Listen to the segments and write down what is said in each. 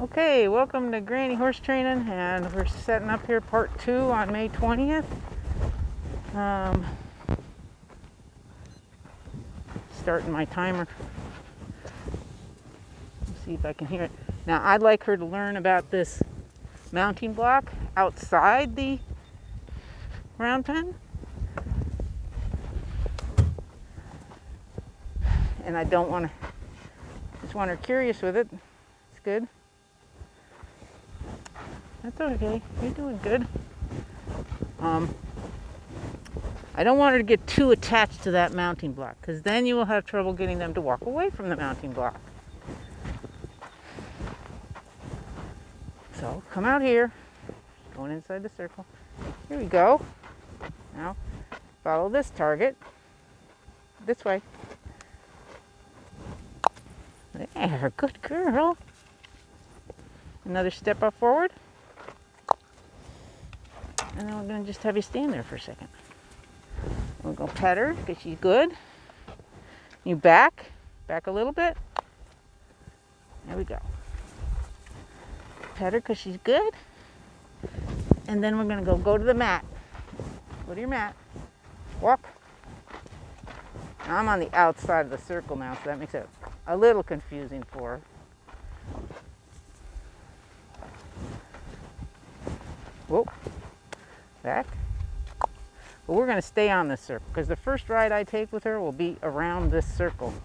Okay, welcome to Granny Horse Training, and we're setting up here part 2 on May 20th. Starting my timer. Let's see if I can hear it. Now, I'd like her to learn about this mounting block outside the round pen. And I don't want to, just want her curious with it. It's good. That's okay. You're doing good. I don't want her to get too attached to that mounting block, because then you will have trouble getting them to walk away from the mounting block. So come out here, going inside the circle. Here we go. Now follow this target. This way. There, good girl. Another step up forward. And then we're going to just have you stand there for a second. We're going to pet her because she's good. You back a little bit. There we go. Pet her because she's good. And then we're going to go to the mat. Go to your mat. Walk. Now I'm on the outside of the circle now, so that makes it a little confusing for her. Whoa. Back. But we're going to stay on this circle because the first ride I take with her will be around this circle.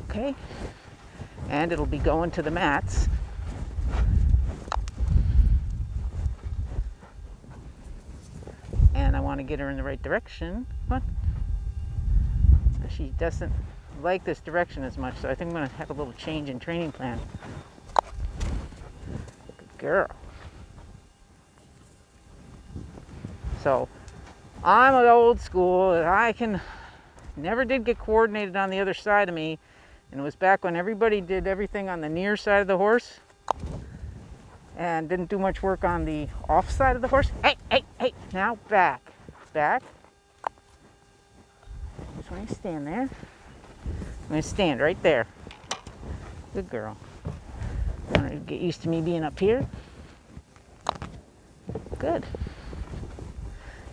Okay? And it'll be going to the mats. And I want to get her in the right direction. Come on. She doesn't like this direction as much, so I think I'm going to have a little change in training plan. Good girl. So I'm an old school. Never did get coordinated on the other side of me. And it was back when everybody did everything on the near side of the horse and didn't do much work on the off side of the horse. Hey, hey, hey, now back. Back. Just want to stand there. I'm going to stand right there. Good girl. I want her to get used to me being up here. Good.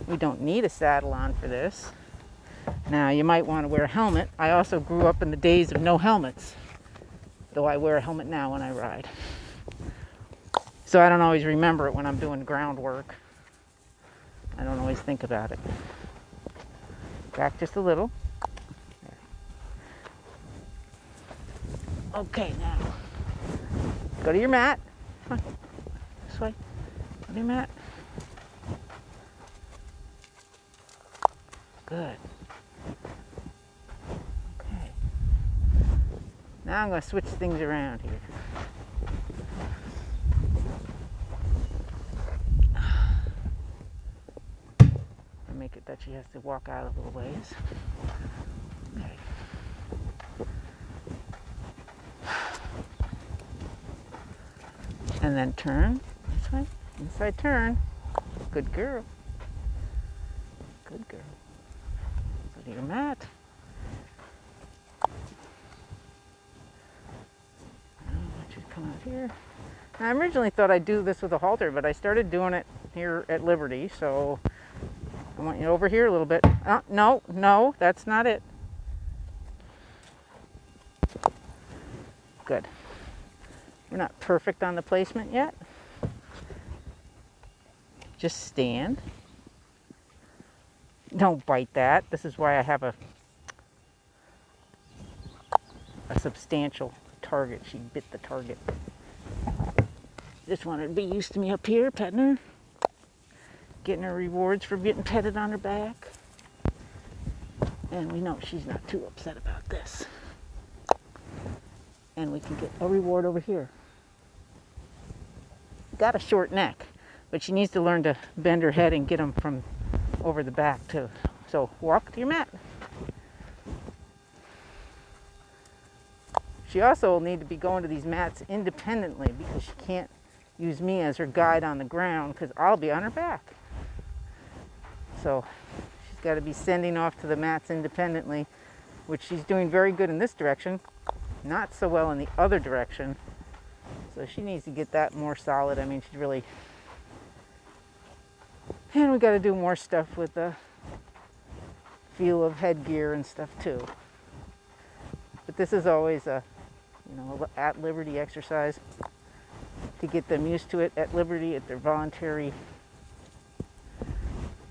We don't need a saddle on for this. Now, you might want to wear a helmet. I also grew up in the days of no helmets, though I wear a helmet now when I ride. So I don't always remember it when I'm doing groundwork. I don't always think about it. Back just a little. There. Okay, now, go to your mat. Come on, this way. Go to your mat. Good. Okay. Now I'm going to switch things around here. And make it that she has to walk out a little ways. Okay. And then turn this way. Inside turn. Good girl. Good girl. To your mat. I want you to come out here. Now, I originally thought I'd do this with a halter, but I started doing it here at Liberty, so I want you over here a little bit. No, that's not it. Good. We're not perfect on the placement yet. Just stand. Don't bite that. This is why I have a substantial target. She bit the target. Just want her to be used to me up here, petting her. Getting her rewards for getting petted on her back. And we know she's not too upset about this. And we can get a reward over here. Got a short neck, but she needs to learn to bend her head and get them from over the back too. So walk to your mat. She also will need to be going to these mats independently because she can't use me as her guide on the ground because I'll be on her back. So she's got to be sending off to the mats independently, which she's doing very good in this direction, not so well in the other direction. So she needs to get that more solid. I mean, she's really, and we got to do more stuff with the feel of headgear and stuff too. But this is always a, you know, at liberty exercise to get them used to it at liberty at their voluntary.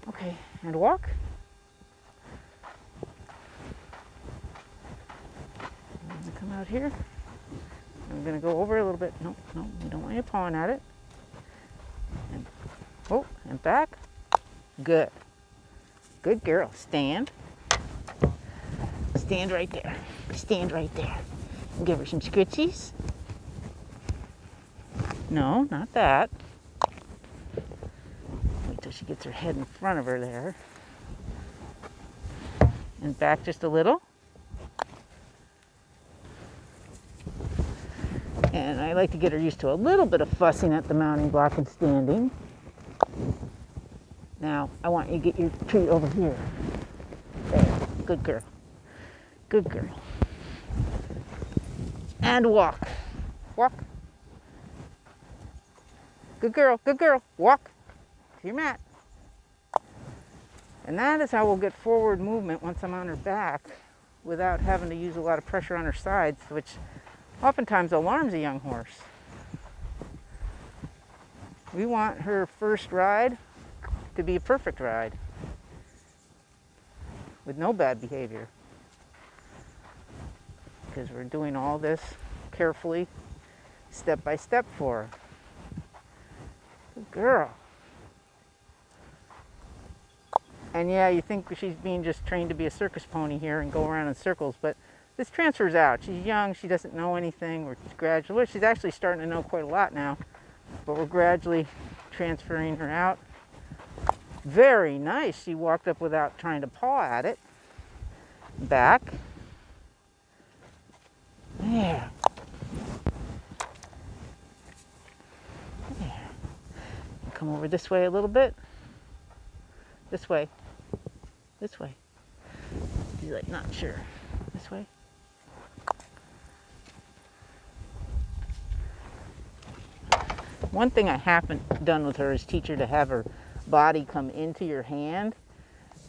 Okay, and walk. I'm gonna come out here. I'm gonna go over a little bit. No, no, you don't want you pawing at it. And, oh, and back. Good. Good girl. Stand. Stand right there. Stand right there. Give her some scritchies. No, not that. Wait till she gets her head in front of her there. And back just a little. And I like to get her used to a little bit of fussing at the mounting block and standing. Now, I want you to get your treat over here. There. Good girl. Good girl. And walk. Walk. Good girl. Good girl. Walk to your mat. And that is how we'll get forward movement once I'm on her back without having to use a lot of pressure on her sides, which oftentimes alarms a young horse. We want her first ride to be a perfect ride with no bad behavior, because we're doing all this carefully, step by step for her. Good girl. And yeah, you think she's being just trained to be a circus pony here and go around in circles, but this transfers out. She's young, she doesn't know anything. We're gradually, she's actually starting to know quite a lot now, but we're gradually transferring her out. Very nice. She walked up without trying to paw at it. Back. There. There. Come over this way a little bit. This way. This way. She's like, not sure. This way. One thing I haven't done with her is teach her to have her body come into your hand,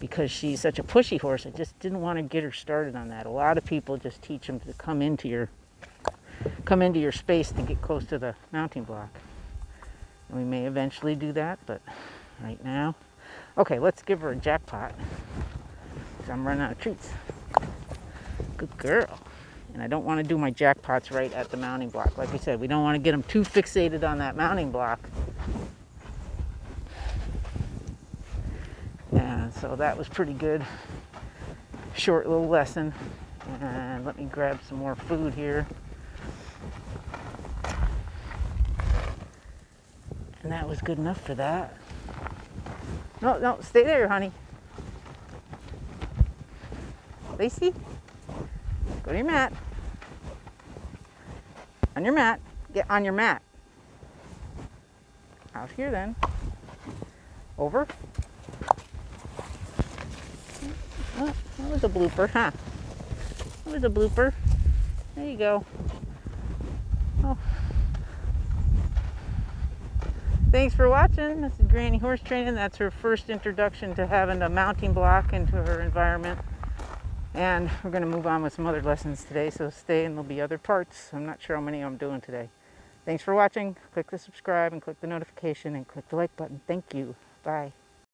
because she's such a pushy horse. I just didn't want to get her started on that. A lot of people just teach them to come into your space to get close to the mounting block. And we may eventually do that, but right now, okay, let's give her a jackpot. So I'm running out of treats. Good girl. And I don't want to do my jackpots right at the mounting block. Like I said, we don't want to get them too fixated on that mounting block. And so that was pretty good. Short little lesson. And let me grab some more food here. And that was good enough for that. No, no, stay there, honey. Lacey, go to your mat. On your mat. Get on your mat. Out here then. Over. Oh, that was a blooper, huh? That was a blooper. There you go. Oh. Thanks for watching. This is Granny Horse Training. That's her first introduction to having a mounting block into her environment. And we're going to move on with some other lessons today, so stay and there'll be other parts. I'm not sure how many I'm doing today. Thanks for watching. Click the subscribe and click the notification and click the like button. Thank you. Bye.